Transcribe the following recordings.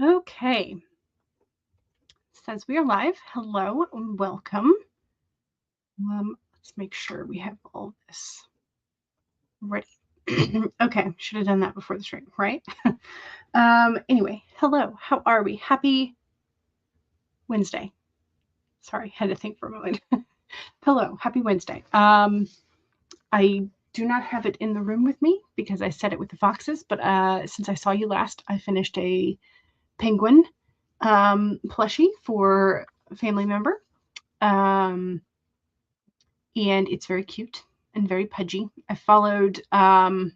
Okay. Says we are live. Hello and welcome. Let's make sure we have all this ready. Okay, should have done that before the stream, right? Anyway, hello. How are we? Happy Wednesday. Sorry, had to think for a moment. Hello, happy Wednesday. I do not have it in the room with me because I set it with the foxes, but since I saw you last, I finished a penguin plushie for a family member. And it's very cute and very pudgy. I followed, I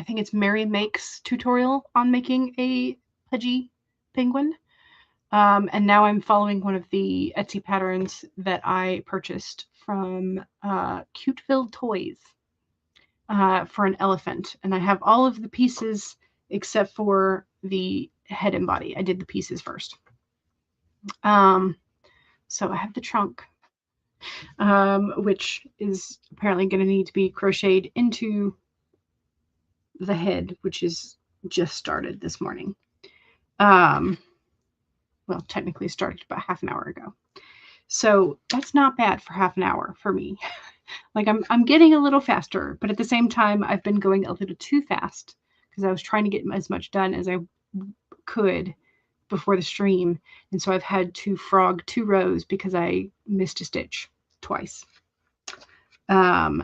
think it's Mary Makes tutorial on making a pudgy penguin. And now I'm following one of the Etsy patterns that I purchased from Cuteville Toys for an elephant. And I have all of the pieces except for the head and body. I did the pieces first. So I have the trunk, which is apparently going to need to be crocheted into the head, which is just started this morning. Well, technically started about half an hour ago. So that's not bad for half an hour for me. Like I'm getting a little faster, but at the same time, I've been going a little too fast because I was trying to get as much done as I could before the stream. And so I've had to frog 2 rows because I missed a stitch twice.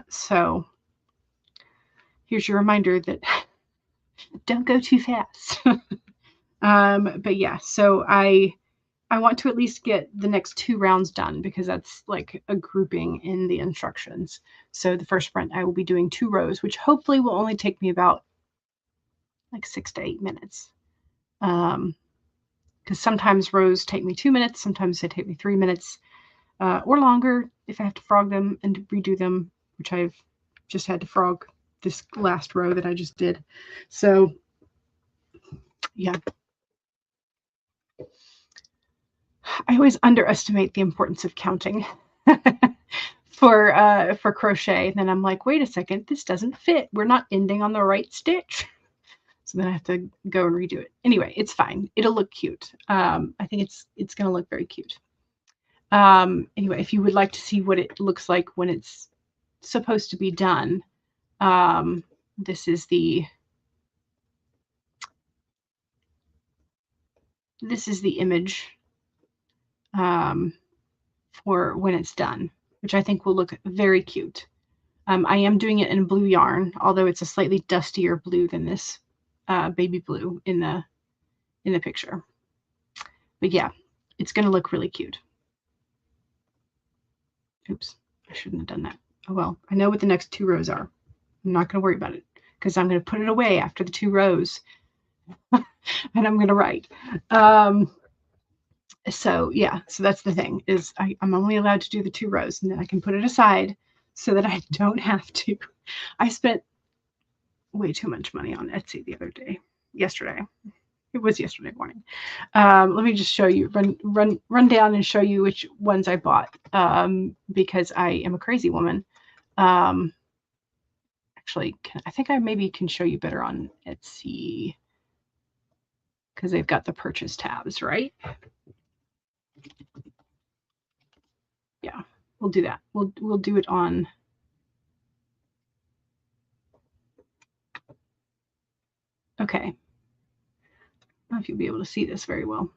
So here's your reminder that don't go too fast. But yeah, so I want to at least get the next 2 rounds done because that's like a grouping in the instructions. So the first sprint, I will be doing 2 rows, which hopefully will only take me about like 6 to 8 minutes. Because sometimes rows take me 2 minutes, sometimes they take me 3 minutes, or longer if I have to frog them and redo them, which I've just had to frog this last row that I just did. So yeah. I always underestimate the importance of counting for crochet. And then I'm like, wait a second, this doesn't fit. We're not ending on the right stitch. So then I have to go and redo it. Anyway, it's fine. It'll look cute. I think it's going to look very cute. Anyway, if you would like to see what it looks like when it's supposed to be done, this is the image for when it's done, which I think will look very cute. I am doing it in blue yarn, although it's a slightly dustier blue than this baby blue in the picture. But yeah, it's going to look really cute. Oops, I shouldn't have done that. Oh well, I know what the next 2 rows are. I'm not going to worry about it because I'm going to put it away after the 2 rows and I'm going to write. So yeah, so that's the thing is I'm only allowed to do the 2 rows and then I can put it aside so that I don't have to. I spent way too much money on Etsy the other day. Yesterday. It was yesterday morning. Let me just show you, run down and show you which ones I bought because I am a crazy woman. Actually, I think I maybe can show you better on Etsy because they've got the purchase tabs, right? Yeah, we'll do that. We'll do it on. Okay. I don't know if you'll be able to see this very well.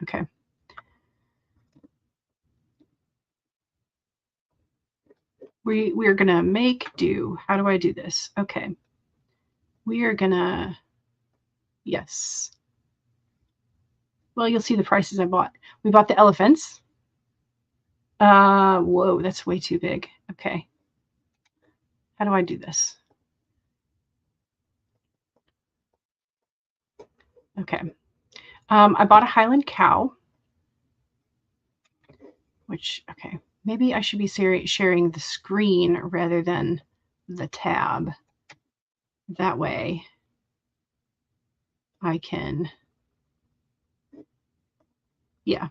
Okay. We are gonna make do. How do I do this? Okay. We are gonna, yes. Well, you'll see the prices I bought. We bought the elephants. Whoa, that's way too big. Okay. How do I do this? Okay. I bought a Highland cow, which, okay, maybe I should be sharing the screen rather than the tab. That way I can, yeah.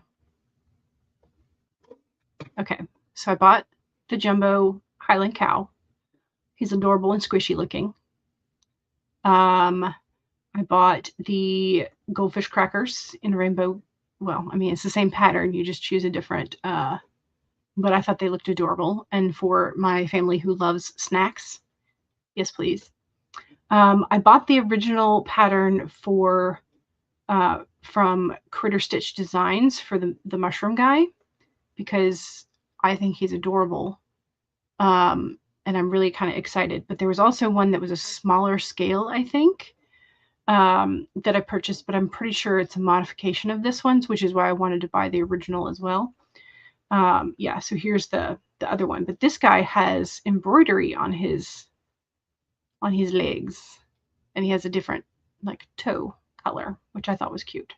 Okay, so I bought the jumbo Highland cow. He's adorable and squishy looking. I bought the goldfish crackers in rainbow. Well, I mean, it's the same pattern. You just choose a different, but I thought they looked adorable. And for my family who loves snacks, yes, please. I bought the original pattern for from Critter Stitch Designs for the mushroom guy because I think he's adorable. And I'm really kind of excited. But there was also one that was a smaller scale, I think, that I purchased, but I'm pretty sure it's a modification of this one's, which is why I wanted to buy the original as well. Yeah, so here's the other one. But this guy has embroidery on his legs, and he has a different like toe color, which I thought was cute.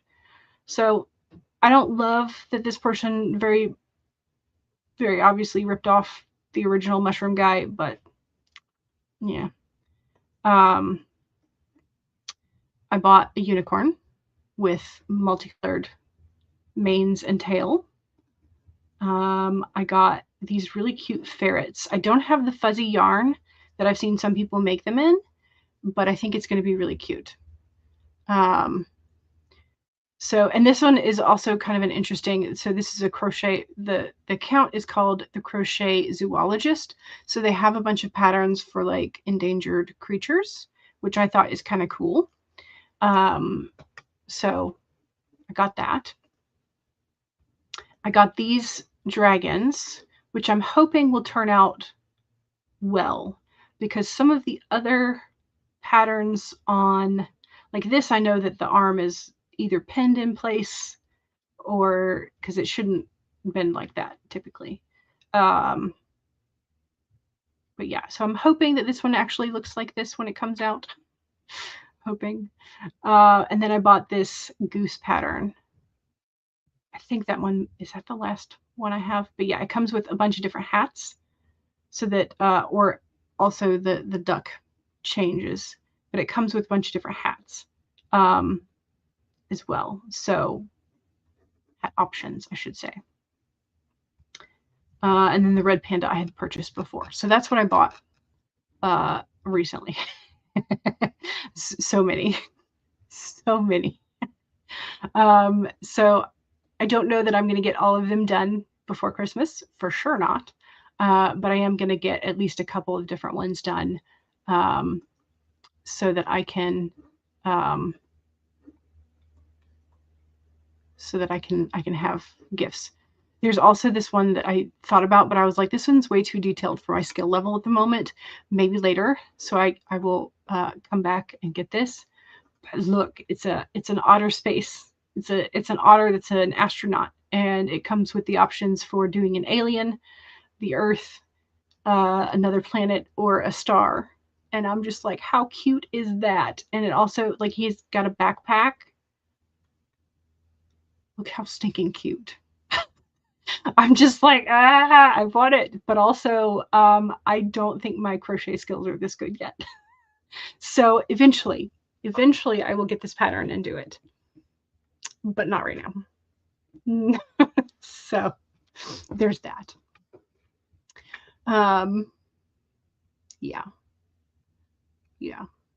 So I don't love that this person very, very obviously ripped off the original mushroom guy, but yeah. I bought a unicorn with multicolored manes and tail. I got these really cute ferrets. I don't have the fuzzy yarn that I've seen some people make them in, but I think it's going to be really cute. So, and this one is also kind of an interesting, so this is a crochet, the account is called the Crochet Zoologist. So they have a bunch of patterns for like endangered creatures, which I thought is kind of cool. So I got that. I got these dragons, which I'm hoping will turn out well, because some of the other patterns on like this, I know that the arm is either pinned in place or because it shouldn't bend like that typically. But yeah, so I'm hoping that this one actually looks like this when it comes out. Hoping. And then I bought this goose pattern. I think that one is that the last one I have, but yeah, it comes with a bunch of different hats so that or also the duck changes, but it comes with a bunch of different hats as well. So hat options, I should say. And then the red panda I had purchased before. So that's what I bought recently. So many. So many. So I don't know that I'm going to get all of them done before Christmas, for sure not. But I am going to get at least a couple of different ones done so that I can have gifts. There's also this one that I thought about, but I was like, this one's way too detailed for my skill level at the moment. Maybe later. So I will come back and get this. But look, it's an otter space. It's an otter that's an astronaut, and it comes with the options for doing an alien, the Earth, another planet, or a star. And I'm just like, how cute is that? And it also, like, he's got a backpack. Look how stinking cute. I'm just like, I want it. But also, I don't think my crochet skills are this good yet. So eventually I will get this pattern and do it. But not right now. So there's that. Yeah.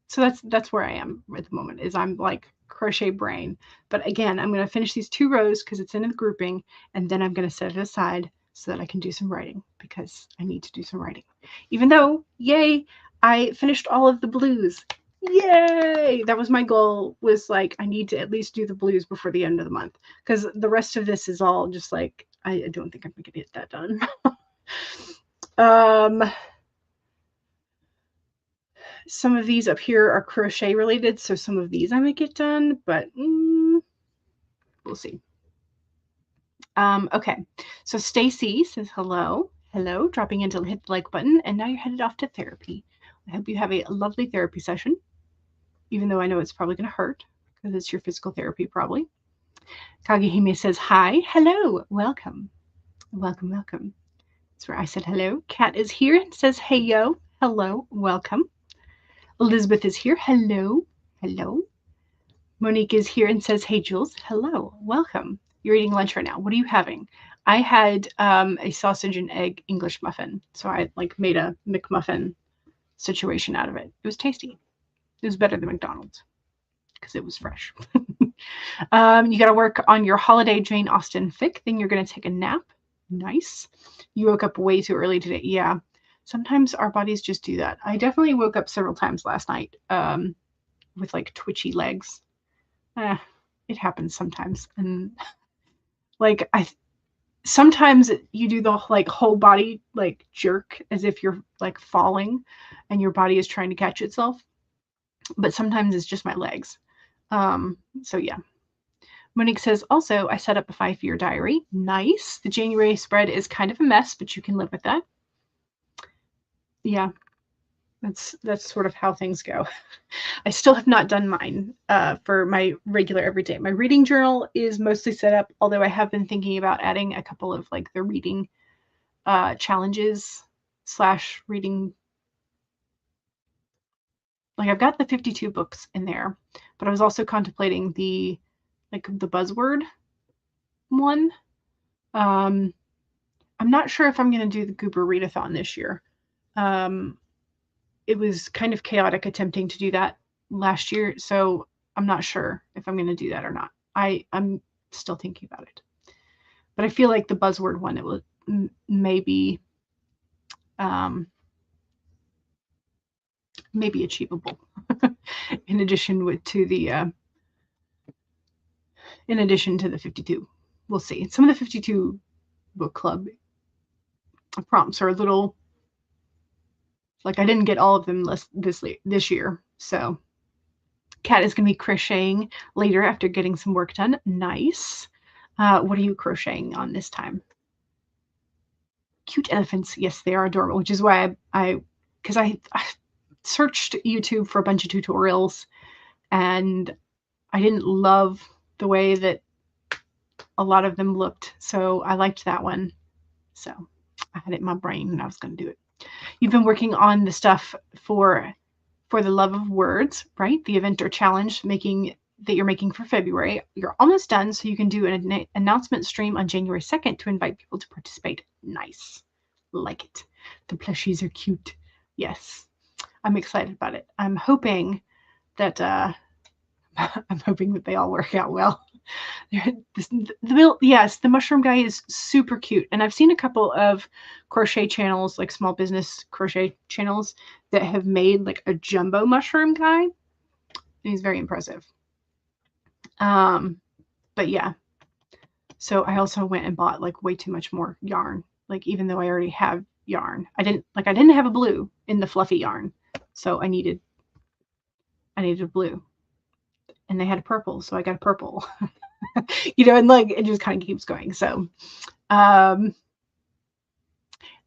So that's where I am at the moment, is I'm like crochet brain. But again, I'm going to finish these 2 rows because it's in the grouping, and then I'm going to set it aside so that I can do some writing, because I need to do some writing. Even though, yay, I finished all of the blues. Yay! That was my goal, was like, I need to at least do the blues before the end of the month, because the rest of this is all just like, I don't think I'm going to get that done. Some of these up here are crochet related, so some of these I might get done, but we'll see. Okay, so Stacy says hello, dropping in to hit the like button, and now you're headed off to therapy. I hope you have a lovely therapy session, even though I know it's probably going to hurt because it's your physical therapy probably. Kagehime says hi, hello, welcome. That's where I said hello. Kat is here and says hey yo, hello, welcome. Elizabeth is here. Hello. Monique is here and says, hey, Jules. Hello. Welcome. You're eating lunch right now. What are you having? I had a sausage and egg English muffin. So I like made a McMuffin situation out of it. It was tasty. It was better than McDonald's because it was fresh. You got to work on your holiday Jane Austen fic. Then you're going to take a nap. Nice. You woke up way too early today. Yeah. Sometimes our bodies just do that. I definitely woke up several times last night with like twitchy legs. It happens sometimes. And like sometimes you do the like whole body like jerk as if you're like falling and your body is trying to catch itself. But sometimes it's just my legs. So yeah. Monique says, also, I set up a 5-year diary. Nice. The January spread is kind of a mess, but you can live with that. Yeah, that's sort of how things go. I still have not done mine for my regular everyday. My reading journal is mostly set up, although I have been thinking about adding a couple of like the reading challenges / reading. Like I've got the 52 books in there, but I was also contemplating the buzzword one. I'm not sure if I'm going to do the Goober Readathon this year. It was kind of chaotic attempting to do that last year, so I'm not sure if I'm going to do that or not. I'm still thinking about it. But I feel like the buzzword one, it will maybe achievable in addition to the 52. We'll see. Some of the 52 book club prompts are a little like I didn't get all of them this year. So Kat is going to be crocheting later after getting some work done. Nice. What are you crocheting on this time? Cute elephants. Yes, they are adorable, which is why I searched YouTube for a bunch of tutorials and I didn't love the way that a lot of them looked. So I liked that one. So I had it in my brain and I was going to do it. You've been working on the stuff for the love of words, right? The event or challenge that you're making for February. You're almost done, so you can do an announcement stream on January 2nd to invite people to participate. Nice. Like it. The plushies are cute. Yes. I'm excited about it. I'm hoping that they all work out well. Yes, the mushroom guy is super cute. And I've seen a couple of crochet channels, like small business crochet channels, that have made like a jumbo mushroom guy. And he's very impressive. But yeah. So I also went and bought like way too much more yarn. Like even though I already have yarn, I didn't have a blue in the fluffy yarn. So I needed a blue. And they had a purple, so I got a purple. And like it just kind of keeps going. So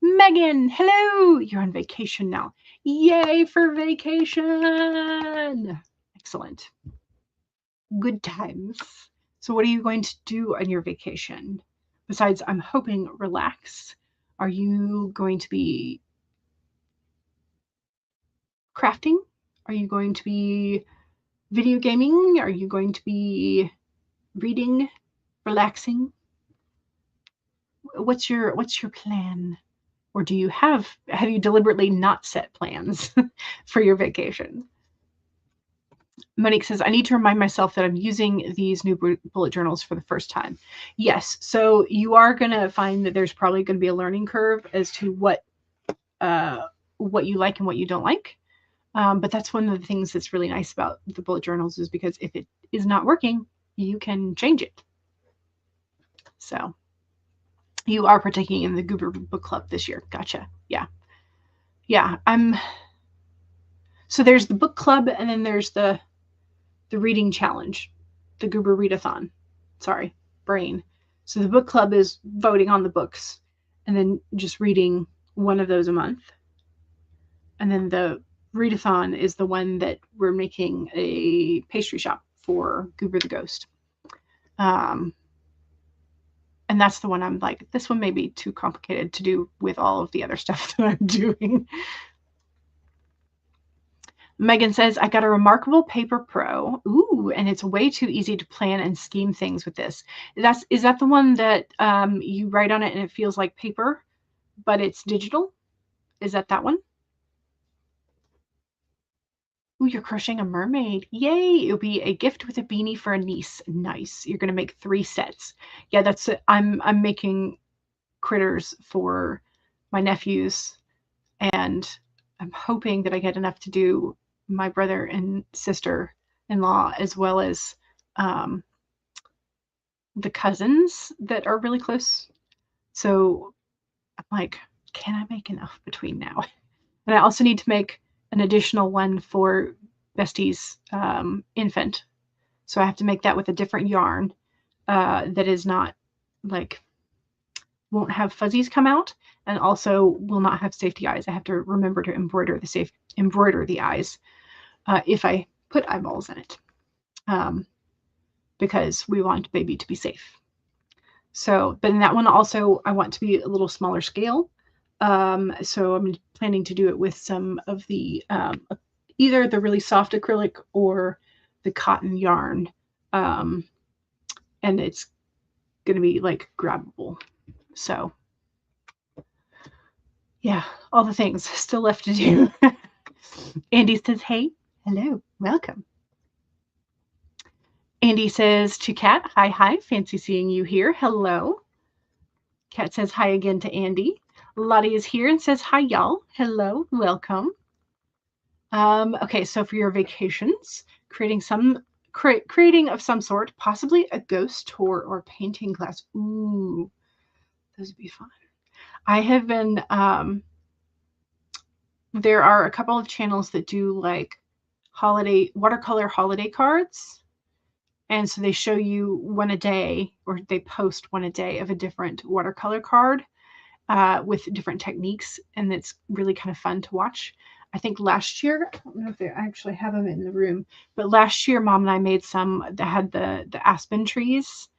Megan, hello. You're on vacation now. Yay for vacation. Excellent. Good times. So what are you going to do on your vacation? Besides, I'm hoping relax. Are you going to be crafting? Are you going to be video gaming? Are you going to be reading, relaxing? What's your plan? Or do you have you deliberately not set plans for your vacation? Monique says, I need to remind myself that I'm using these new bullet journals for the first time. Yes. So you are going to find that there's probably going to be a learning curve as to what you like and what you don't like. But that's one of the things that's really nice about the bullet journals is because if it is not working, you can change it. So you are partaking in the Goober Book Club this year. Gotcha. Yeah. Yeah. So there's the book club and then there's the reading challenge, the Goober Readathon. Sorry, brain. So the book club is voting on the books and then just reading one of those a month. And then the Readathon is the one that we're making a pastry shop for Goober the Ghost. And that's the one I'm like, this one may be too complicated to do with all of the other stuff that I'm doing. Megan says, I got a Remarkable Paper Pro. Ooh, and it's way too easy to plan and scheme things with this. Is that the one that you write on it and it feels like paper, but it's digital? Is that one? Ooh, you're crocheting a mermaid. Yay. It'll be a gift with a beanie for a niece. Nice. You're going to make 3 sets. Yeah, that's it. I'm making critters for my nephews, and I'm hoping that I get enough to do my brother and sister-in-law, as well as the cousins that are really close. So I'm like, can I make enough between now? And I also need to make an additional one for Bestie's infant. So I have to make that with a different yarn that is not like, won't have fuzzies come out, and also will not have safety eyes. I have to remember to embroider the eyes if I put eyeballs in it, because we want baby to be safe. So, but in that one also, I want to be a little smaller scale. So I'm planning to do it with some of the either the really soft acrylic or the cotton yarn, and it's going to be like grabbable. So yeah, all the things still left to do. Andy says, hey, hello, welcome. Andy says to Kat, hi, fancy seeing you here. Hello. Kat says hi again to Andy. Lottie is here and says hi, y'all. Hello, welcome. Okay, so for your vacations, creating of some sort, possibly a ghost tour or painting class. Ooh, those would be fun. I have been, there are a couple of channels that do like watercolor holiday cards. And so they show you one a day, or they post one a day of a different watercolor card with different techniques. And it's really kind of fun to watch. I think last year, I don't know if they actually have them in the room, but last year, Mom and I made some that had the aspen trees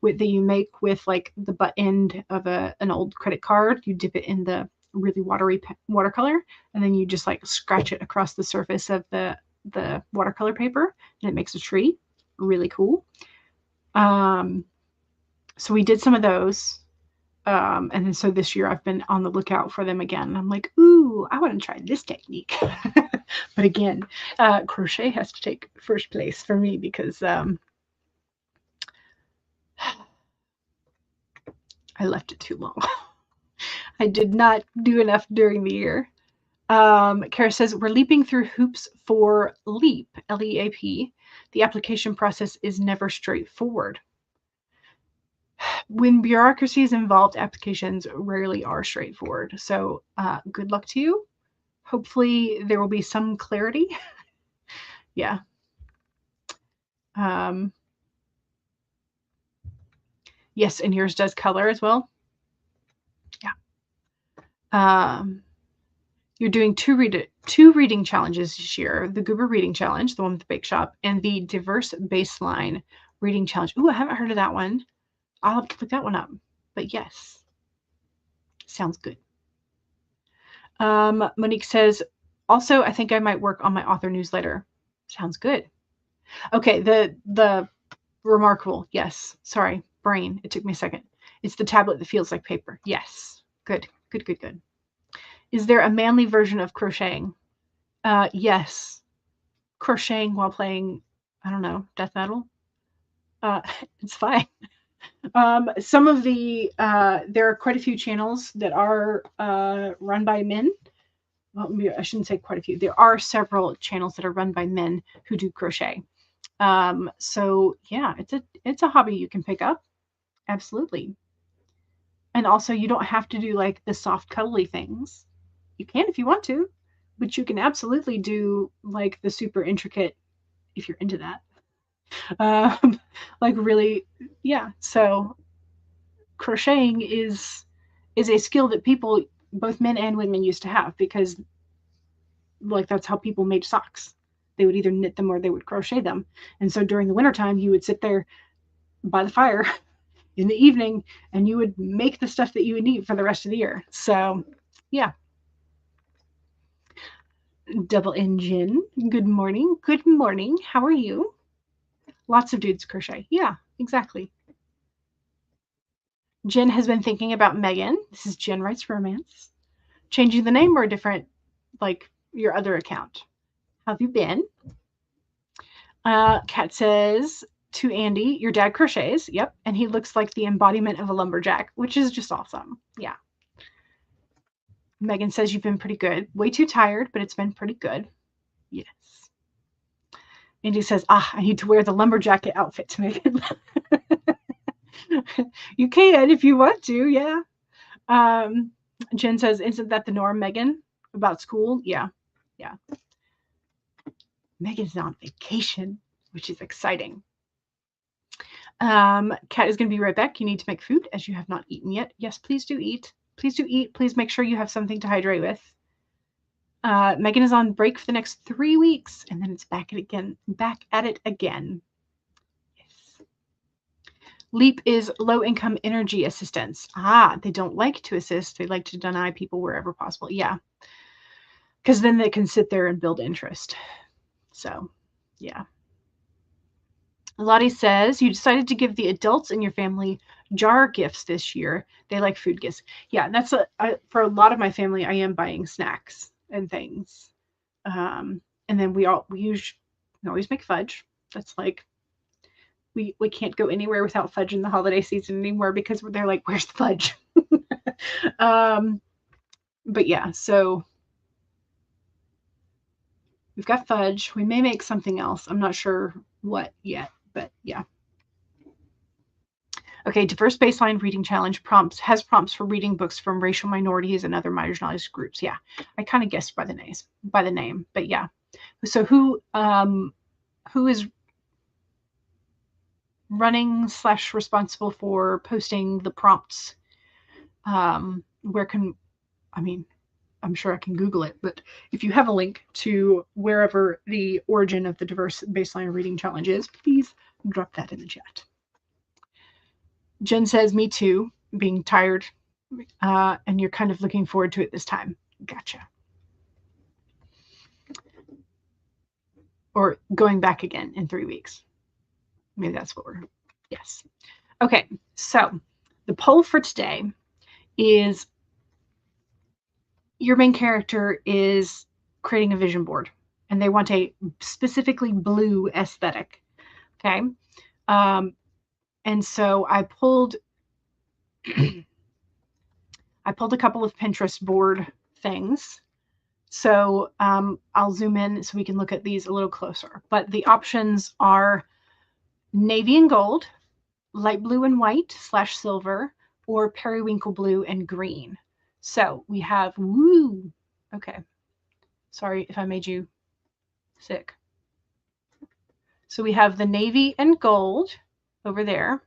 that you make with like the butt end of an old credit card. You dip it in the really watery watercolor, and then you just like scratch it across the surface of the watercolor paper, and it makes a tree. Really cool. So we did some of those. And then so this year I've been on the lookout for them again. I'm like, ooh, I want to try this technique. But again, crochet has to take first place for me because I left it too long. I did not do enough during the year. Kara says, we're leaping through hoops for LEAP, L-E-A-P. The application process is never straightforward. When bureaucracy is involved, applications rarely are straightforward. So good luck to you. Hopefully there will be some clarity. Yeah. Yes, and yours does color as well. Yeah. You're doing two reading challenges this year. The Goober Reading Challenge, the one with the bake shop, and the Diverse Baseline Reading Challenge. Ooh, I haven't heard of that one. I'll have to look that one up. But yes, sounds good. Monique says, also, I think I might work on my author newsletter. Sounds good. Okay, the Remarkable. Yes. Sorry, brain. It took me a second. It's the tablet that feels like paper. Yes. Good. Is there a manly version of crocheting? Yes. Crocheting while playing, I don't know, death metal. It's fine. Some of the there are quite a few channels that are run by men. Well, I shouldn't say quite a few. There are several channels that are run by men who do crochet. So yeah, it's a hobby you can pick up. Absolutely. And also, you don't have to do like the soft cuddly things. You can if you want to, but you can absolutely do like the super intricate if you're into that. Like really, yeah. So crocheting is a skill that people, both men and women, used to have, because like that's how people made socks. They would either knit them or they would crochet them. And so during the wintertime, you would sit there by the fire in the evening and you would make the stuff that you would need for the rest of the year. So yeah. Double Engine, good morning. How are you? Lots of dudes crochet. Yeah, exactly. Jen has been thinking about Megan. This is Jen Writes Romance. Changing the name or a different, like your other account? How have you been? Kat says to Andy, your dad crochets. Yep. And he looks like the embodiment of a lumberjack, which is just awesome. Yeah. Megan says you've been pretty good. Way too tired, but it's been pretty good. Yes. Andy says, I need to wear the lumberjacket outfit, Megan. You can if you want to, yeah. Jen says, isn't that the norm, Megan? About school? Yeah. Yeah. Megan's on vacation, which is exciting. Kat is going to be right back. You need to make food as you have not eaten yet. Yes, please do eat. Please do eat. Please make sure you have something to hydrate with. Megan is on break for the next 3 weeks, and then it's back at it again. Yes. LEAP is low income energy assistance. They don't like to assist. They like to deny people wherever possible. Yeah. Because then they can sit there and build interest. So, yeah. Lottie says, you decided to give the adults in your family jar gifts this year. They like food gifts. Yeah, that's for a lot of my family, I am buying snacks and things. And then we always make fudge. That's like, we can't go anywhere without fudge in the holiday season anymore because they're like, where's the fudge? But yeah, so we've got fudge. We may make something else. I'm not sure what yet, but yeah. Okay, diverse baseline reading challenge has prompts for reading books from racial minorities and other marginalized groups. Yeah, I kind of guessed by the name, but yeah. So who is running / responsible for posting the prompts? I'm sure I can Google it, but if you have a link to wherever the origin of the diverse baseline reading challenge is, please drop that in the chat. Jen says, me too, being tired, and you're kind of looking forward to it this time. Gotcha. Or going back again in 3 weeks. Maybe that's what yes. Okay, so the poll for today is your main character is creating a vision board, and they want a specifically blue aesthetic, okay? And so I pulled a couple of Pinterest board things. So I'll zoom in so we can look at these a little closer. But the options are navy and gold, light blue and white / silver, or periwinkle blue and green. So we have, okay. Sorry if I made you sick. So we have the navy and gold over there.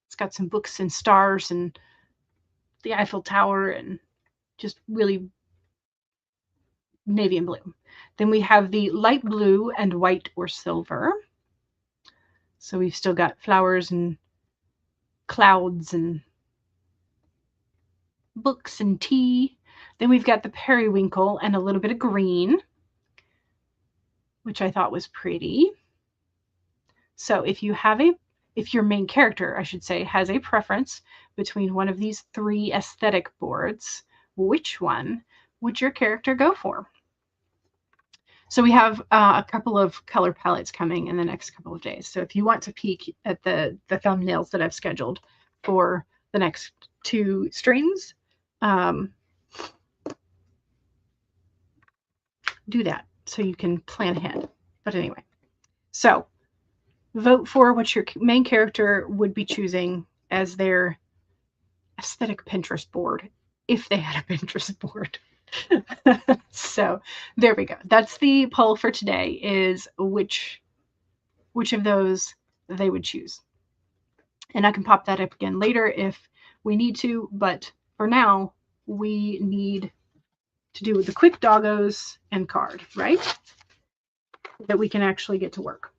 It's got some books and stars and the Eiffel Tower and just really navy and blue. Then we have the light blue and white or silver. So we've still got flowers and clouds and books and tea. Then we've got the periwinkle and a little bit of green, which I thought was pretty. So if your main character, I should say, has a preference between one of these 3 aesthetic boards, which one would your character go for? So we have a couple of color palettes coming in the next couple of days. So if you want to peek at the thumbnails that I've scheduled for the next 2 streams, do that so you can plan ahead. But anyway, so vote for what your main character would be choosing as their aesthetic Pinterest board, if they had a Pinterest board. So there we go. That's the poll for today, is which of those they would choose. And I can pop that up again later if we need to, but for now, we need to do the quick doggos and card, right? That we can actually get to work.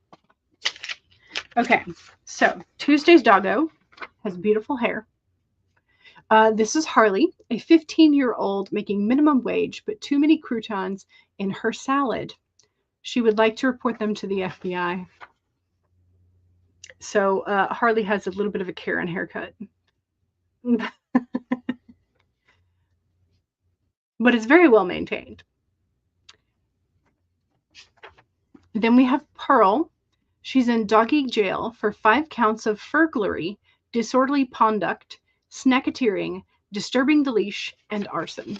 Okay, so Tuesday's doggo has beautiful hair. This is Harley, a 15-year-old making minimum wage, but too many croutons in her salad. She would like to report them to the FBI. So Harley has a little bit of a Karen haircut. But it's very well maintained. Then we have Pearl. She's in doggy jail for 5 counts of burglary, disorderly conduct, snacketeering, disturbing the leash, and arson.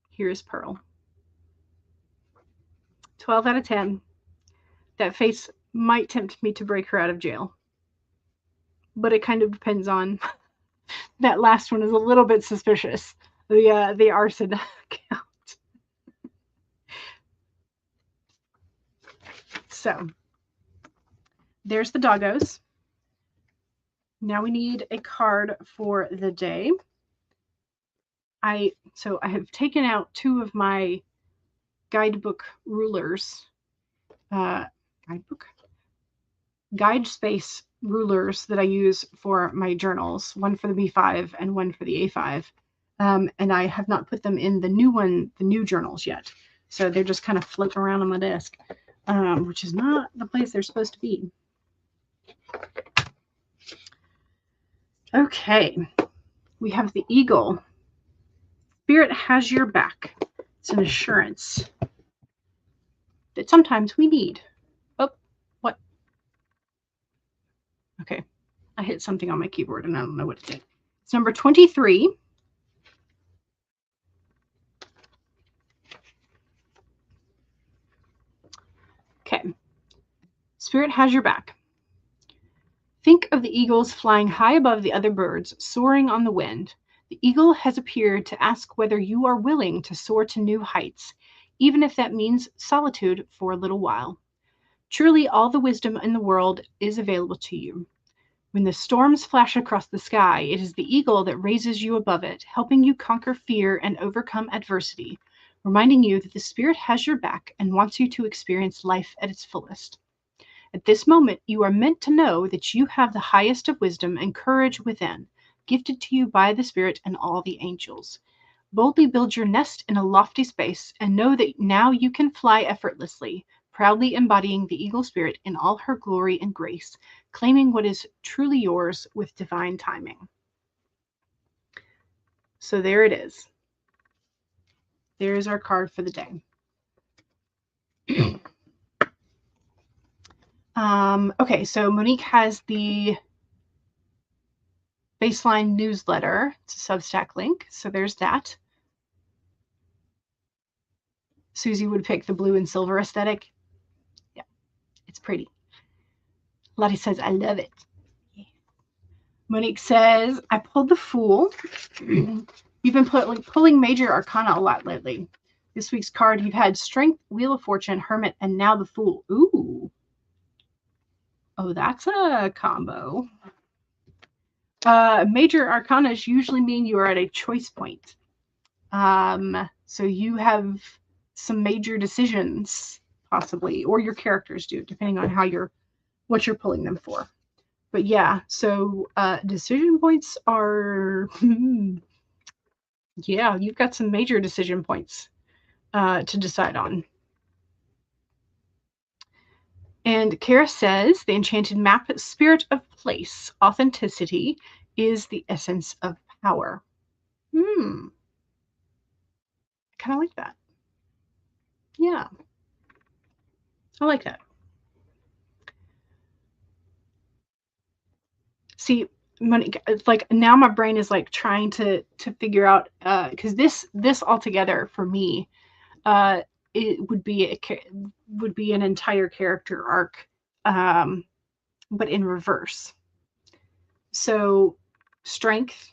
Here's Pearl. 12 out of 10. That face might tempt me to break her out of jail. But it kind of depends on that last one is a little bit suspicious. The arson count. So there's the doggos. Now we need a card for the day. I have taken out 2 of my guidebook rulers, guide space rulers that I use for my journals, one for the B5 and one for the A5. And I have not put them in the new journals yet. So they're just kind of floating around on my desk, which is not the place they're supposed to be. Okay, we have the eagle. Spirit has your back. It's an assurance that sometimes we need. Oh, what? Okay, I hit something on my keyboard and I don't know what it did. It's number 23. Okay, Spirit has your back. Think of the eagles flying high above the other birds, soaring on the wind. The eagle has appeared to ask whether you are willing to soar to new heights, even if that means solitude for a little while. Truly, all the wisdom in the world is available to you. When the storms flash across the sky, it is the eagle that raises you above it, helping you conquer fear and overcome adversity, reminding you that the Spirit has your back and wants you to experience life at its fullest. At this moment, you are meant to know that you have the highest of wisdom and courage within, gifted to you by the Spirit and all the angels. Boldly build your nest in a lofty space and know that now you can fly effortlessly, proudly embodying the eagle spirit in all her glory and grace, claiming what is truly yours with divine timing. So there it is. There's our card for the day. Okay, so Monique has the baseline newsletter. It's a Substack link, so there's that. Susie would pick the blue and silver aesthetic. Yeah, it's pretty. Lottie says, I love it. Yeah. Monique says, I pulled the Fool. You've been pulling major arcana a lot lately. This week's card, you've had Strength, Wheel of Fortune, Hermit, and now the Fool. Ooh. Oh, that's a combo. Major arcanas usually mean you are at a choice point. So you have some major decisions, possibly, or your characters do, depending on what you're pulling them for. But yeah, so decision points are, yeah, you've got some major decision points to decide on. And Kara says, the enchanted map, spirit of place, authenticity is the essence of power. I kind of like that. Yeah, I like that. See, like now my brain is like trying to figure out, because this altogether for me, it would be an entire character arc, but in reverse. So strength,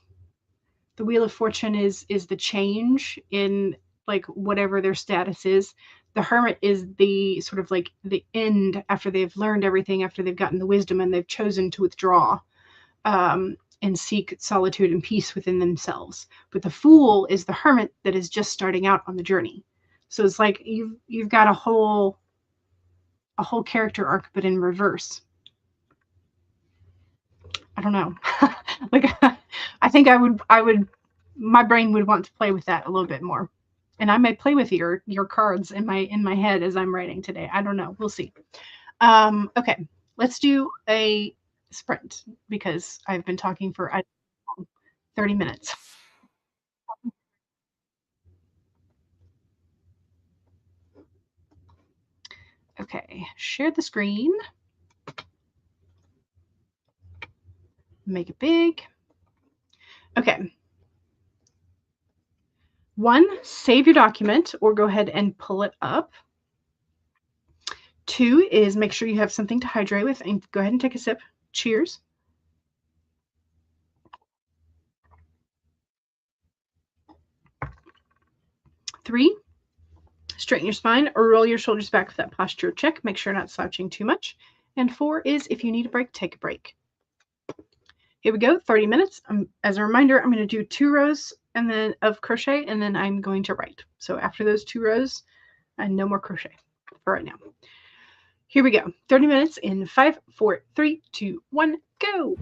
the Wheel of Fortune is the change in like whatever their status is. The Hermit is the sort of like the end after they've learned everything, after they've gotten the wisdom and they've chosen to withdraw and seek solitude and peace within themselves. But the Fool is the Hermit that is just starting out on the journey. So it's like you've got a whole character arc, but in reverse. I don't know. Like I think I would my brain would want to play with that a little bit more. And I may play with your cards in my head as I'm writing today. I don't know. We'll see. Okay, let's do a sprint because I've been talking for 30 minutes. Okay, share the screen. Make it big. Okay. 1, save your document or go ahead and pull it up. 2 is make sure you have something to hydrate with and go ahead and take a sip. Cheers. 3, straighten your spine or roll your shoulders back with that posture check. Make sure you're not slouching too much. And 4 is if you need a break, take a break. Here we go, 30 minutes. As a reminder, I'm going to do 2 rows and then of crochet, and then I'm going to write. So after those 2 rows, no more crochet for right now. Here we go. 30 minutes in 5, 4, 3, 2, 1, go.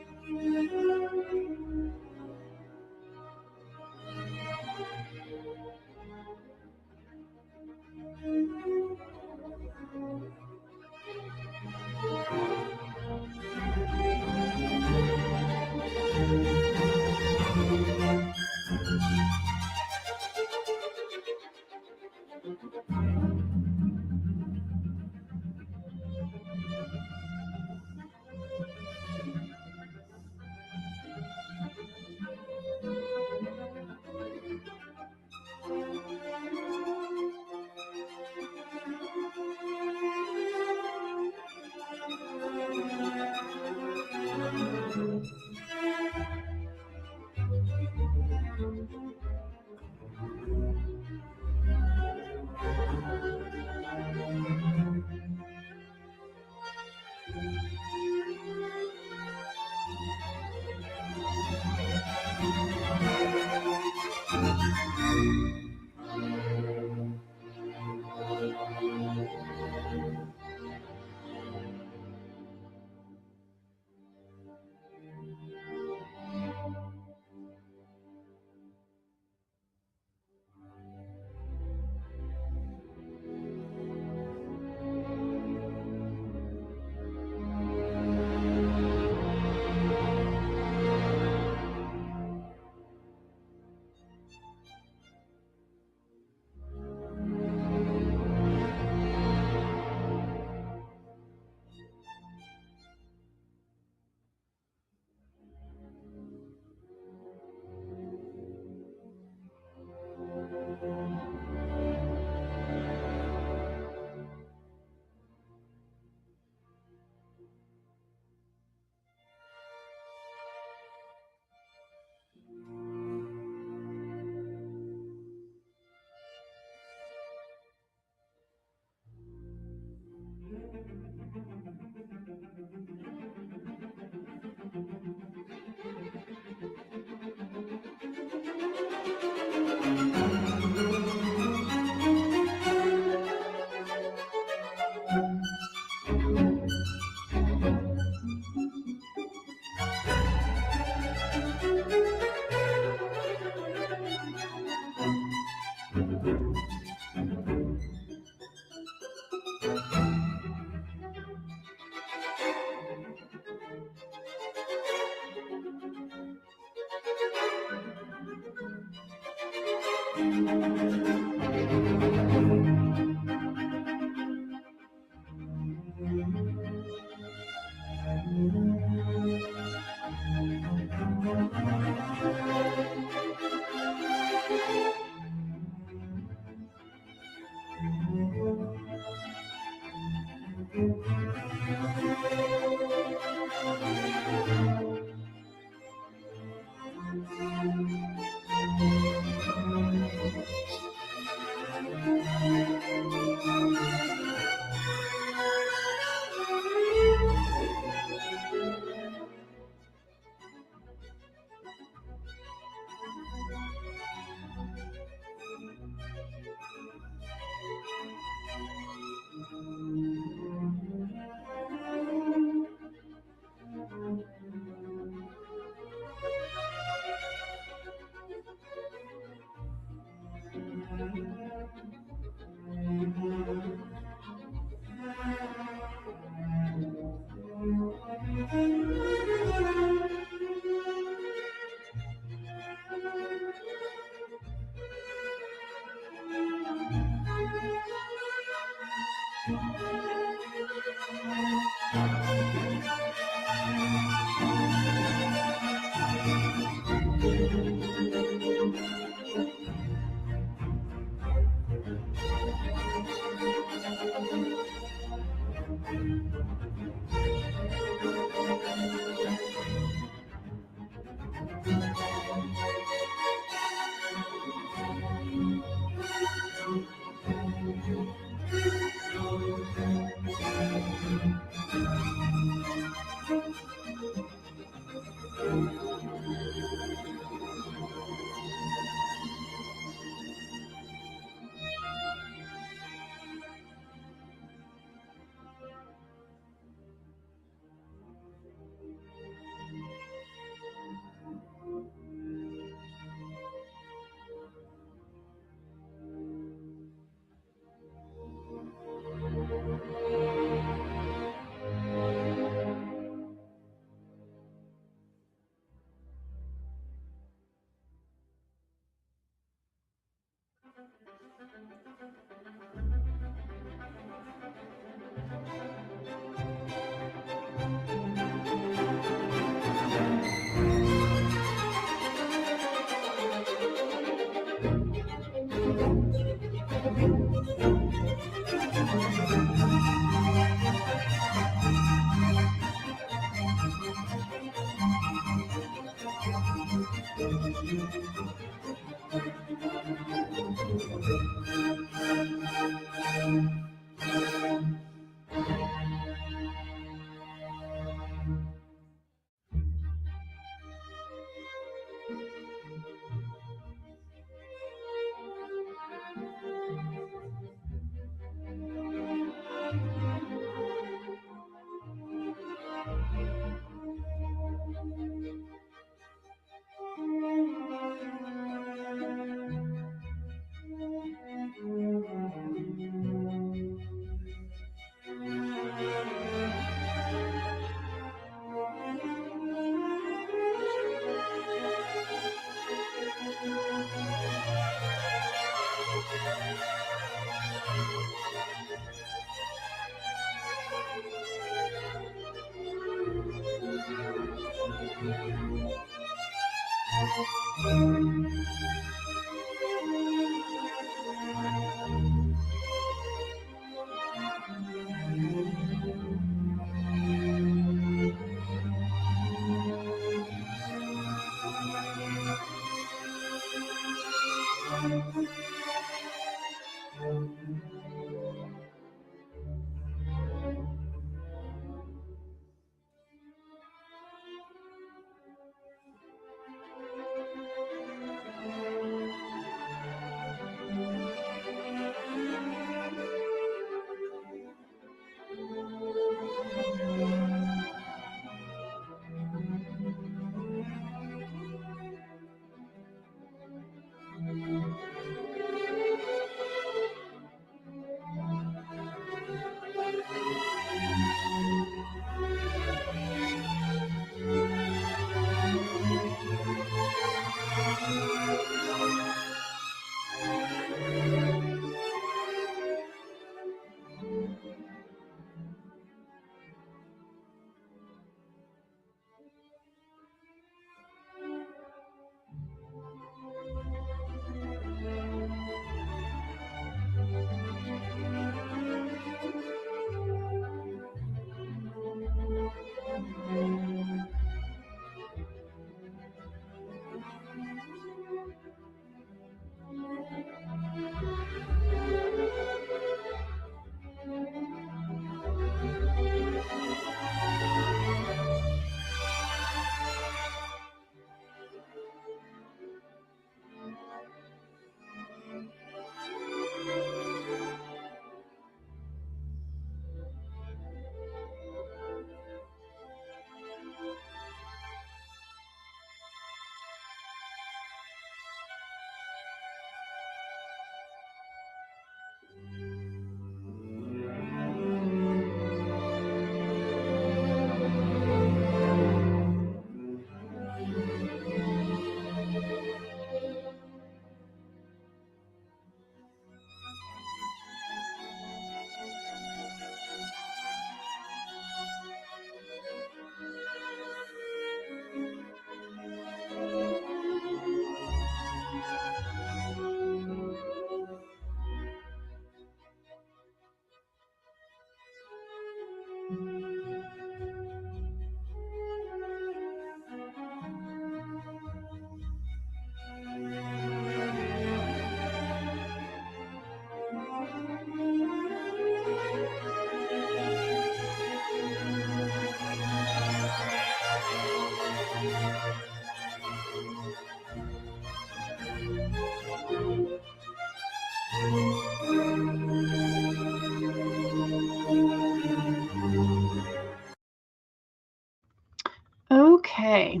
Okay.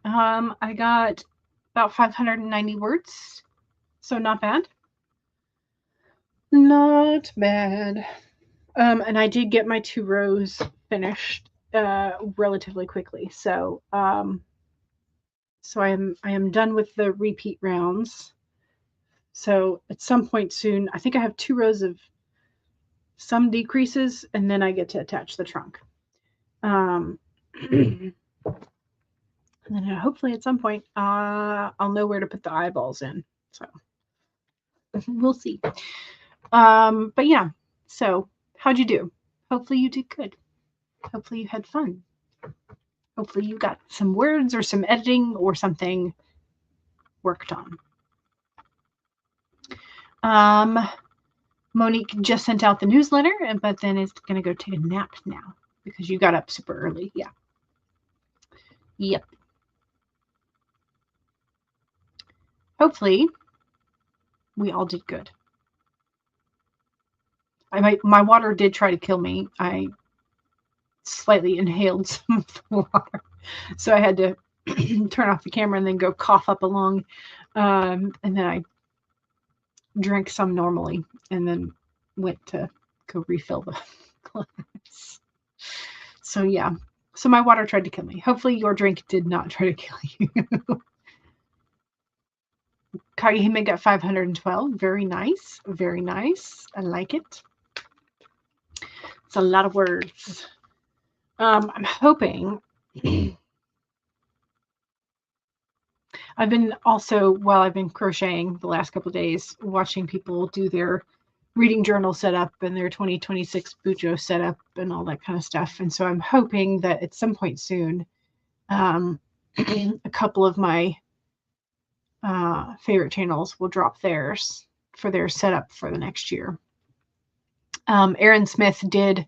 I got about 590 words, so not bad. Not bad. And I did get my 2 rows finished relatively quickly. So so I am done with the repeat rounds. So at some point soon, I think I have 2 rows of some decreases, and then I get to attach the trunk. And then hopefully at some point, I'll know where to put the eyeballs in. So we'll see. But yeah, so how'd you do? Hopefully you did good. Hopefully you had fun. Hopefully you got some words or some editing or something worked on. Monique just sent out the newsletter, but then is going to go take a nap now because you got up super early. Yeah. Yep. Hopefully we all did good. My water did try to kill me. I slightly inhaled some of the water, so I had to turn off the camera and then go cough up a lung, and then I drank some normally and then went to go refill the glass. So yeah, so my water tried to kill me. Hopefully your drink did not try to kill you. Kagehime got 512. Very nice. Very nice. I like it. It's a lot of words. I'm hoping. I've been also, while I've been crocheting the last couple of days, watching people do their reading journal setup and their 2026 Bujo setup and all that kind of stuff. And so I'm hoping that at some point soon, a couple of my favorite channels will drop theirs for their setup for the next year. Erin Smith did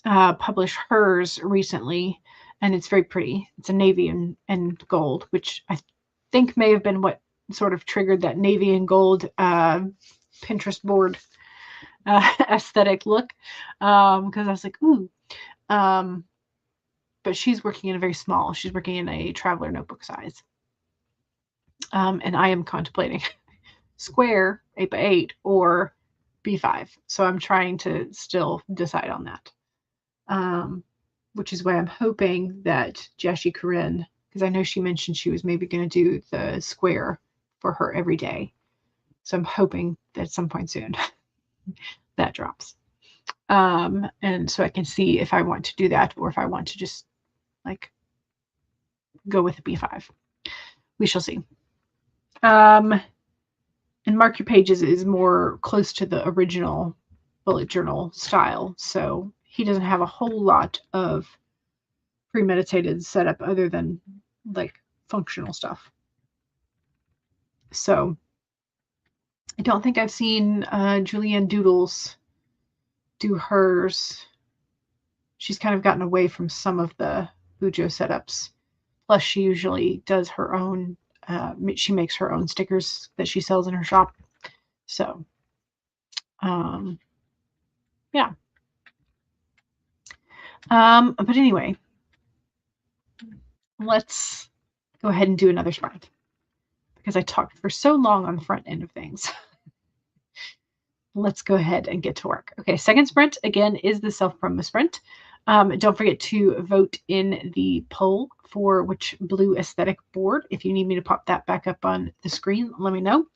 publish hers recently, and it's very pretty. It's a navy and gold, which I think may have been what sort of triggered that navy and gold Pinterest board aesthetic look, because I was like, ooh. But she's working in a very small. She's working in a traveler notebook size. And I am contemplating square 8x8 or B5. So I'm trying to still decide on that. Which is why I'm hoping that Jashi Corinne, because I know she mentioned she was maybe going to do the square for her every day. So I'm hoping that at some point soon that drops. And so I can see if I want to do that or if I want to just like go with a B5. We shall see. And Mark Your Pages is more close to the original bullet journal style. So he doesn't have a whole lot of premeditated setup other than like functional stuff. So I don't think I've seen Julianne Doodles do hers. She's kind of gotten away from some of the Bujo setups. Plus, she usually does her own, she makes her own stickers that she sells in her shop. So, yeah. But anyway, let's go ahead and do another sprint because I talked for so long on the front end of things. Let's go ahead and get to work. Okay, second sprint, again, is the self-promo sprint. Don't forget to vote in the poll for which blue aesthetic board. If you need me to pop that back up on the screen, let me know.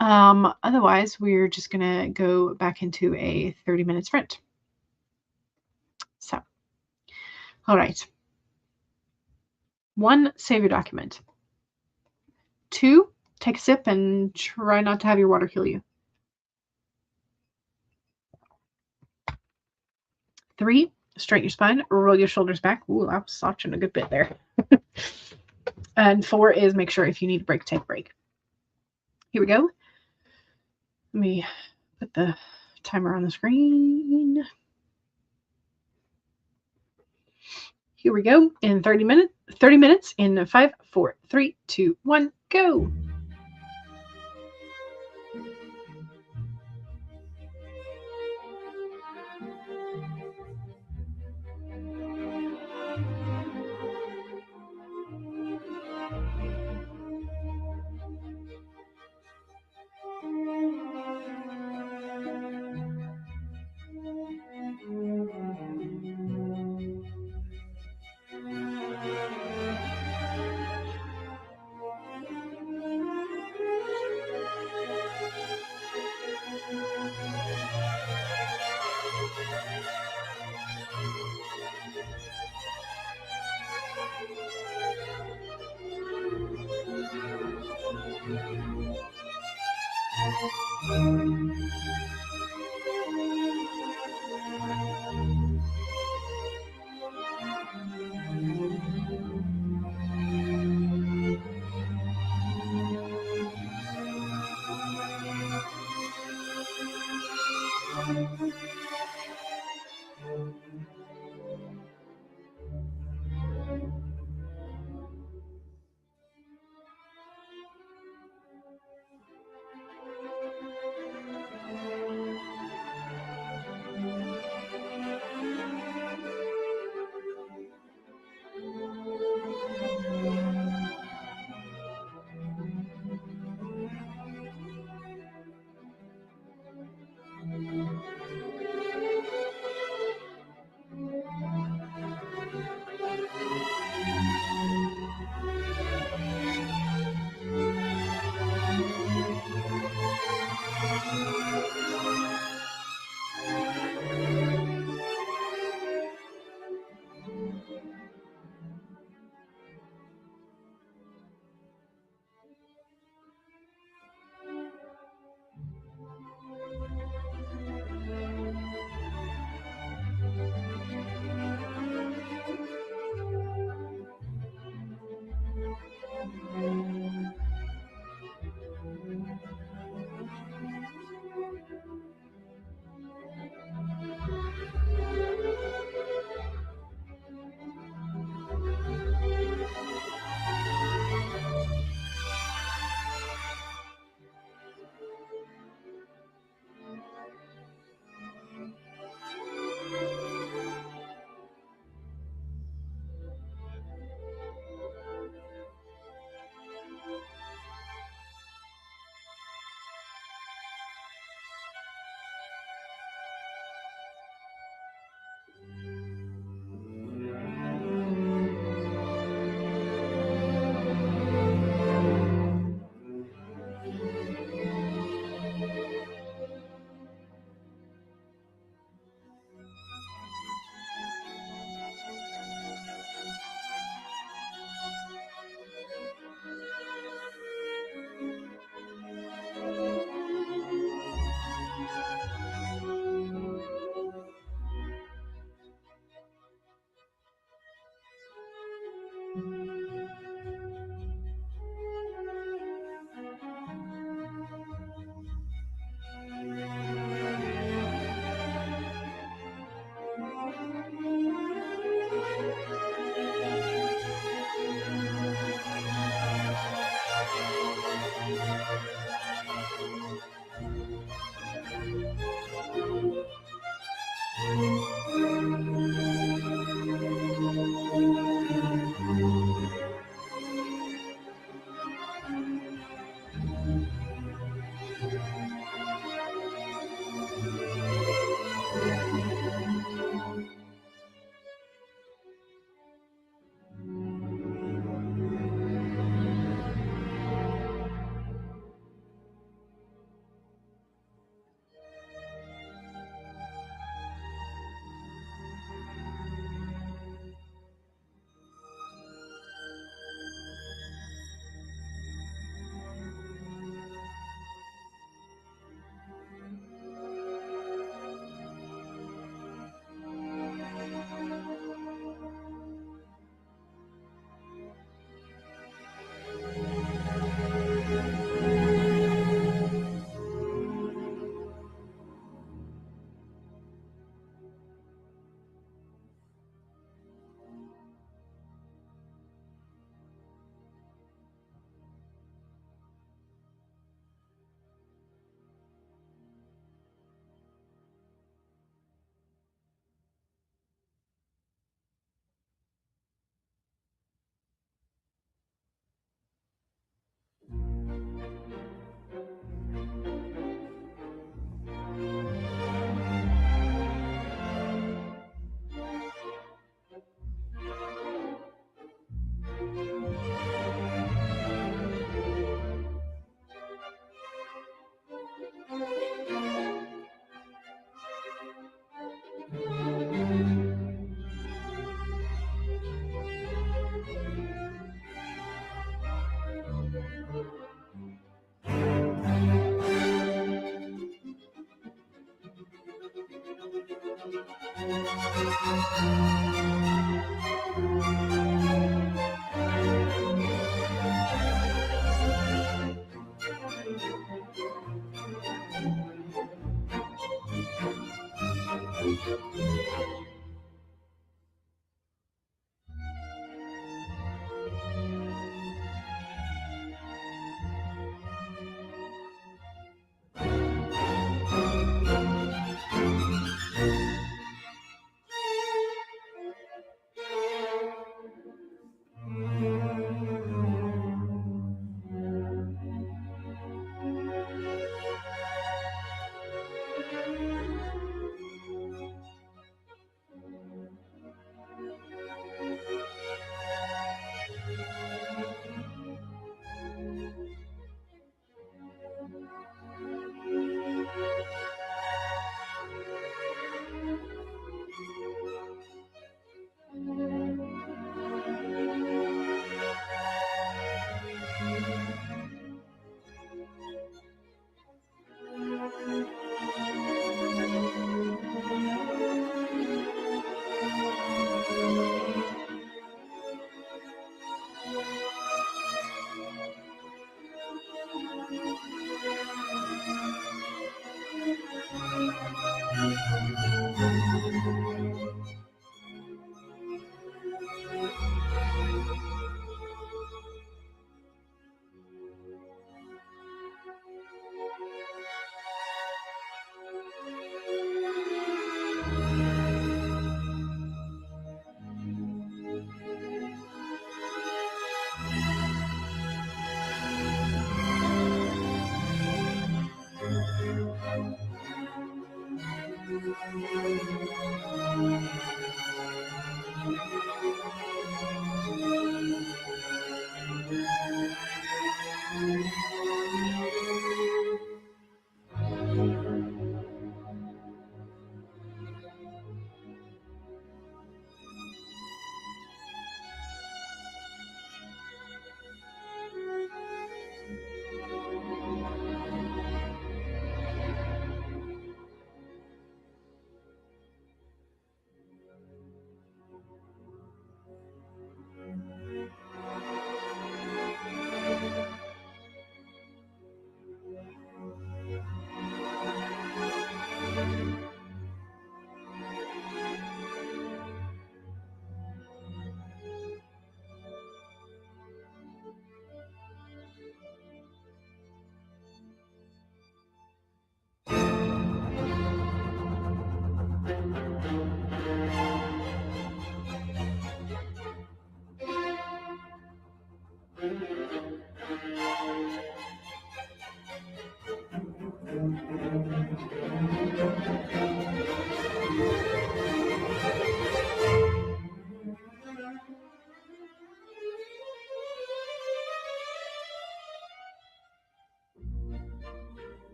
Otherwise, we're just going to go back into a 30-minute sprint. So, all right. 1, save your document. 2, take a sip and try not to have your water kill you. 3, straighten your spine, roll your shoulders back. Ooh, I was slouching a good bit there. And 4 is make sure if you need a break, take a break. Here we go. Let me put the timer on the screen. Here we go. In 30 minutes in 5, 4, 3, 2, 1, go.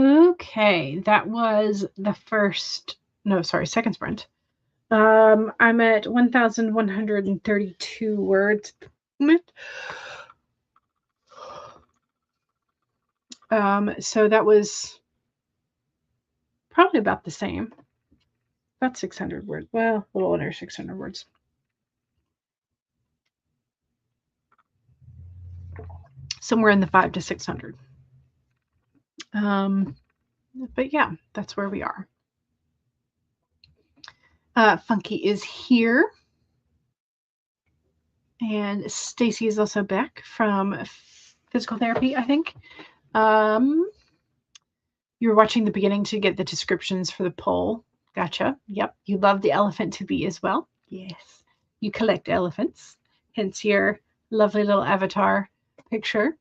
Okay, that was the second sprint. I'm at 1,132 words. So that was probably about the same. About 600 words. Well, a little under 600 words. somewhere in the 500 to 600. But yeah, that's where we are. Funky is here. And Stacy is also back from physical therapy, I think. You were watching the beginning to get the descriptions for the poll. Gotcha. Yep. You love the elephant to be as well. Yes. You collect elephants. Hence your lovely little avatar picture.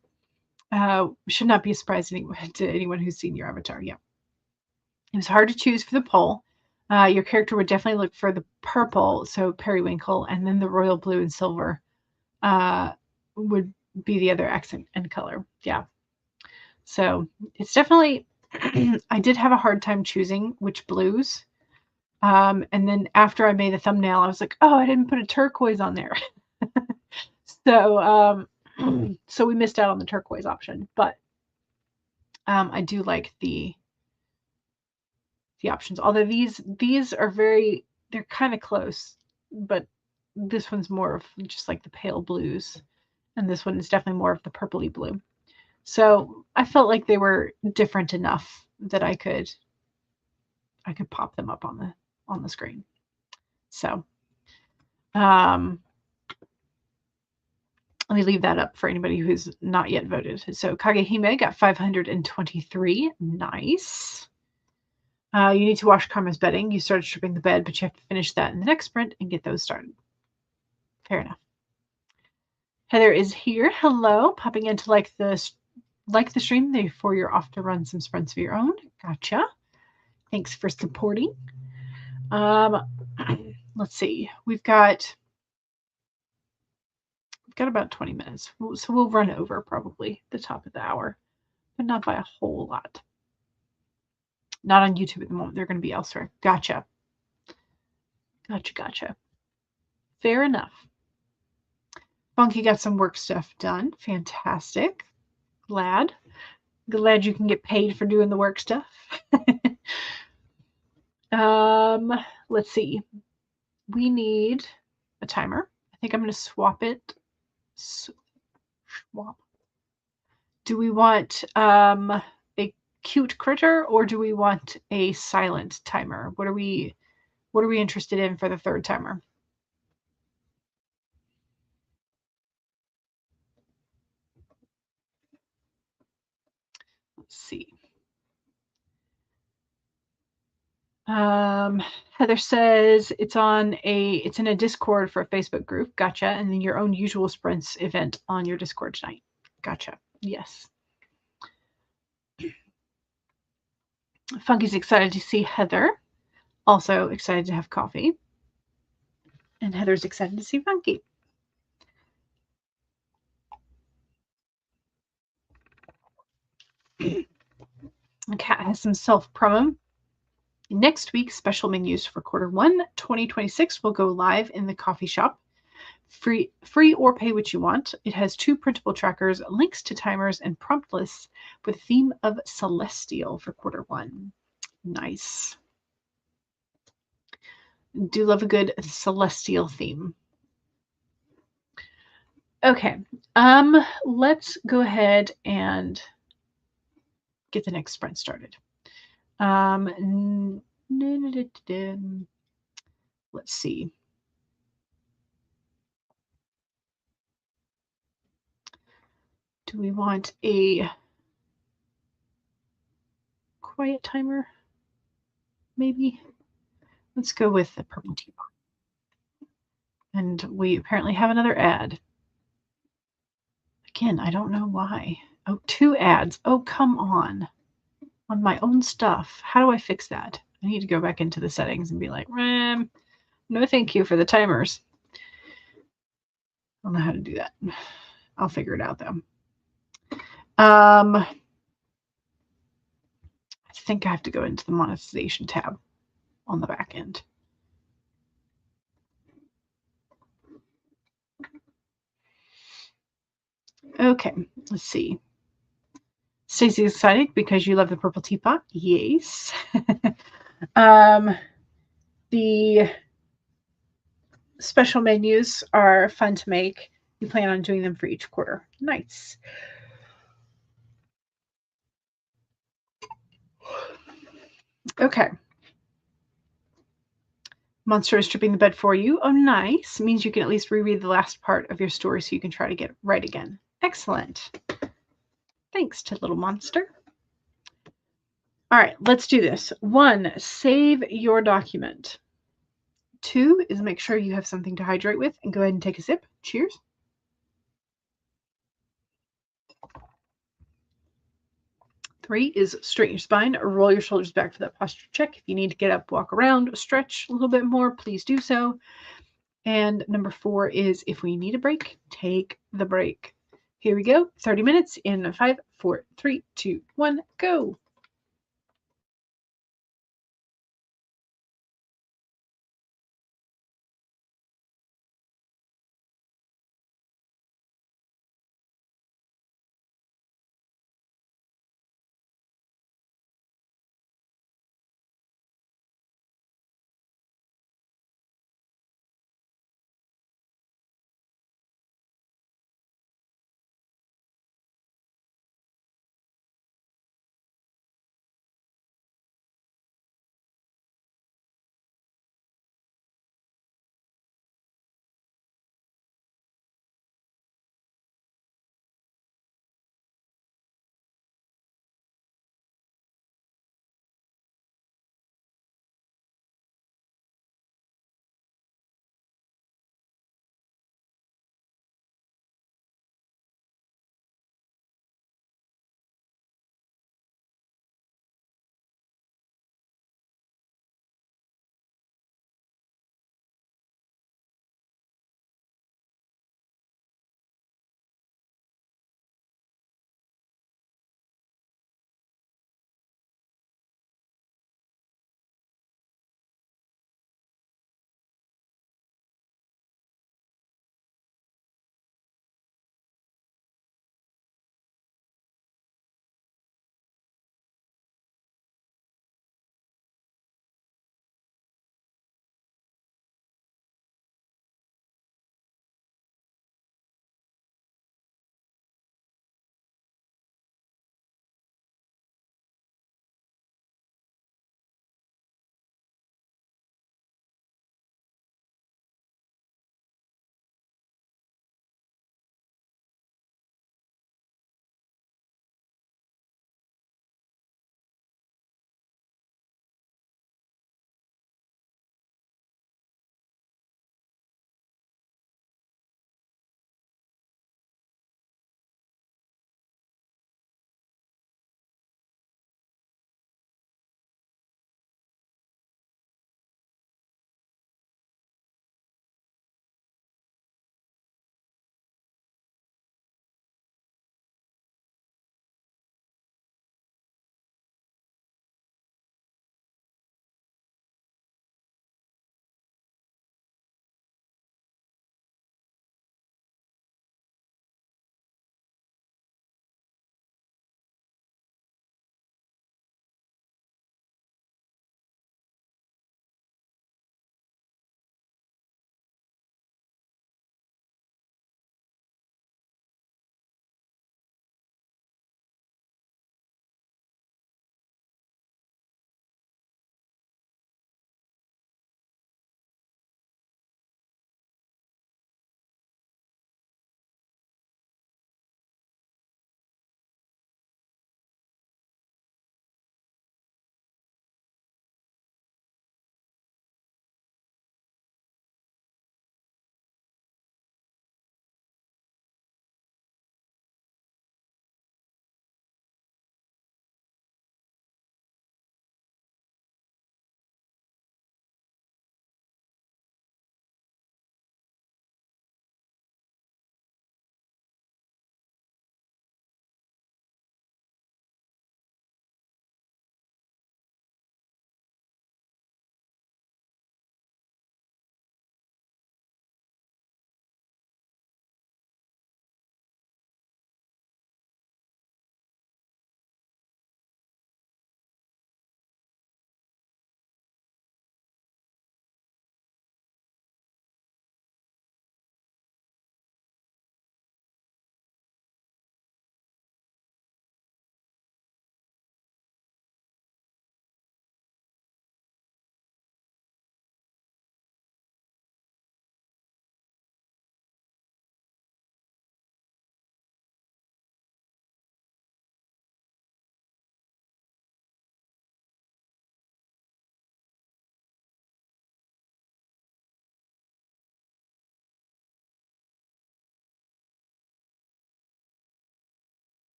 Should not be a surprise to anyone who's seen your avatar. Yeah. It was hard to choose for the poll. Your character would definitely look for the purple, so Periwinkle, and then the royal blue and silver would be the other accent and color. Yeah. So it's definitely, I did have a hard time choosing which blues. And then after I made the thumbnail, I was like, oh, I didn't put a turquoise on there. So, so we missed out on the turquoise option, but I do like the options. Although these are they're kind of close, but this one's more of just like the pale blues, and this one is definitely more of the purpley blue. So I felt like they were different enough that I could pop them up on the screen. So let me leave that up for anybody who's not yet voted. So Kagehime got 523. Nice. You need to wash Karma's bedding. You started stripping the bed, but you have to finish that in the next sprint and get those started. Fair enough. Heather is here. Hello. Popping in to like the stream before you're off to run some sprints of your own. Gotcha. Thanks for supporting. Let's see. We've got about 20 minutes. So we'll run over probably the top of the hour, but not by a whole lot. Not on YouTube at the moment. They're going to be elsewhere. Gotcha. Fair enough. Funky got some work stuff done. Fantastic. Glad you can get paid for doing the work stuff. Let's see. We need a timer. I think I'm going to swap it. Swap. Do we want a cute critter or do we want a silent timer? What are we interested in for the third timer? Let's see. Heather says it's in a Discord for a Facebook group. Gotcha. And then your own usual sprints event on your Discord tonight. Gotcha. Yes. Funky's excited to see Heather. Also excited to have coffee. And Heather's excited to see Funky. The cat has some self-promo. Next week, special menus for Q1 2026 will go live in the coffee shop. Free or pay what you want. It has 2 printable trackers, links to timers, and prompt lists with a theme of Celestial for Q1. Nice. Do love a good Celestial theme. Okay. Let's go ahead and get the next sprint started. Let's see. Do we want a quiet timer? Maybe. Let's go with the purple teapot. And we apparently have another ad. Again, I don't know why. Oh, 2 ads. Oh, come on my own stuff. How do I fix that? I need to go back into the settings and be like, no thank you for the timers. I don't know how to do that. I'll figure it out though. I think I have to go into the monetization tab on the back end. Okay, let's see. Stacey's excited because you love the purple teapot. Yes. The special menus are fun to make. You plan on doing them for each quarter. Nice. Okay. Monster is stripping the bed for you. Oh, nice. Means you can at least reread the last part of your story so you can try to get it right again. Excellent. Thanks to Little Monster. All right, let's do this. 1, save your document. 2 is make sure you have something to hydrate with, and go ahead and take a sip. Cheers. 3 is straighten your spine, or roll your shoulders back for that posture check. If you need to get up, walk around, stretch a little bit more, please do so. And number 4 is if we need a break, take the break. Here we go. 30 minutes in 5, 4, 3, 2, 1, go.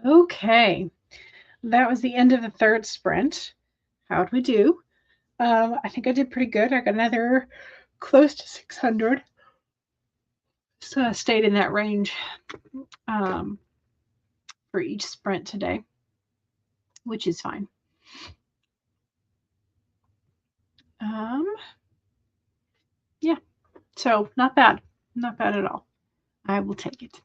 Okay, that was the end of the third sprint. How'd we do? I think I did pretty good. I got another close to 600. So I stayed in that range for each sprint today, which is fine. Yeah, so not bad. Not bad at all. I will take it.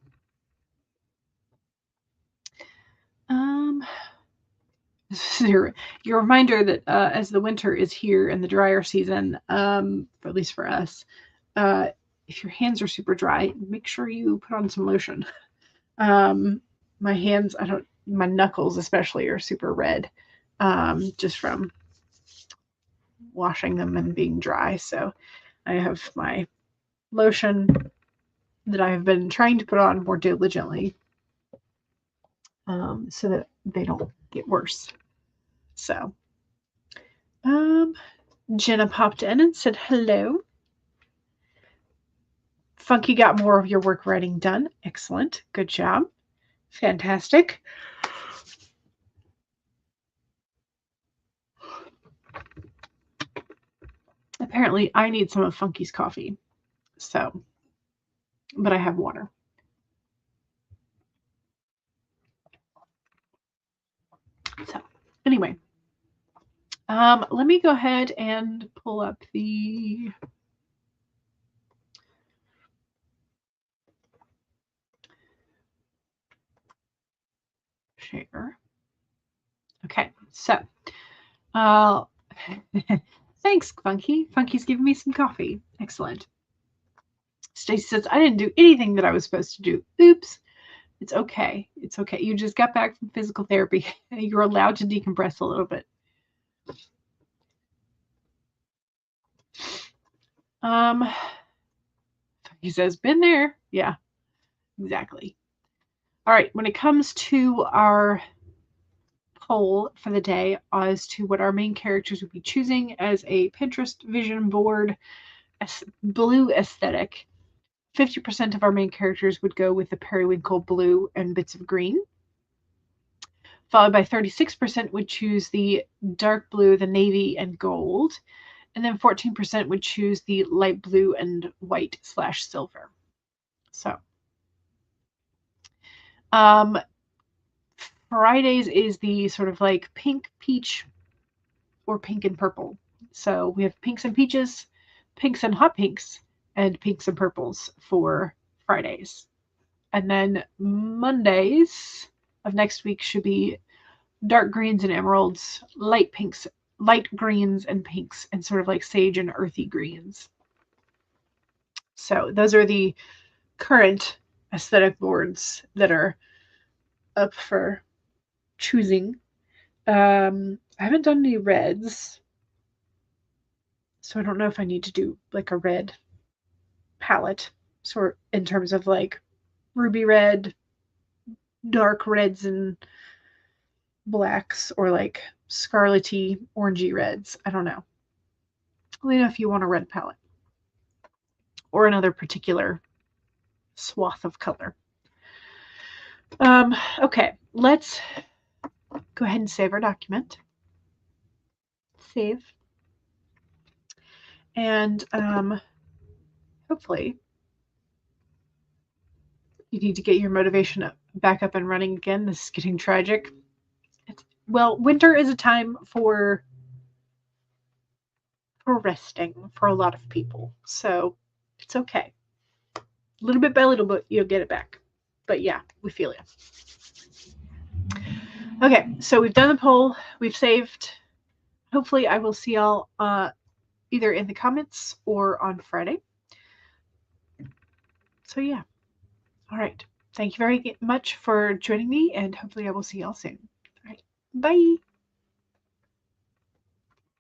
Your reminder that as the winter is here and the drier season, at least for us, if your hands are super dry, make sure you put on some lotion. My hands, my knuckles especially are super red, just from washing them and being dry. So I have my lotion that I have been trying to put on more diligently, so that they don't get worse. So, Jenna popped in and said hello. Funky got more of your work writing done. Excellent. Good job. Fantastic. Apparently, I need some of Funky's coffee. So, but I have water. So, anyway, let me go ahead and pull up the share. Okay, so, thanks, Funky. Funky's giving me some coffee. Excellent. Stacy says, I didn't do anything that I was supposed to do. Oops. It's okay. It's okay. You just got back from physical therapy. You're allowed to decompress a little bit. He says, been there. Yeah, exactly. All right. When it comes to our poll for the day as to what our main characters would be choosing as a Pinterest vision board blue aesthetic, 50% of our main characters would go with the periwinkle blue and bits of green, followed by 36% would choose the dark blue, the navy, and gold, and then 14% would choose the light blue and white / silver. So, Fridays is the sort of like pink, peach, or pink and purple. So we have pinks and peaches, pinks and hot pinks, and pinks and purples for Fridays. And then Mondays of next week should be dark greens and emeralds, light pinks, light greens and pinks, and sort of like sage and earthy greens. So those are the current aesthetic boards that are up for choosing. I haven't done any reds, so I don't know if I need to do like a red palette, sort in terms of like ruby red, dark reds and blacks, or like scarlety, orangey reds. I don't know. Let me know if you want a red palette or another particular swath of color. Okay, let's go ahead and save our document. Save. And hopefully you need to get your motivation back up and running again. This is getting tragic. Well, winter is a time for resting for a lot of people. So it's okay. Little bit by little bit, you'll get it back. But yeah, we feel it. Okay, so we've done the poll. We've saved. Hopefully I will see y'all either in the comments or on Friday. So yeah. All right. Thank you very much for joining me, and hopefully I will see y'all soon. All right. Bye.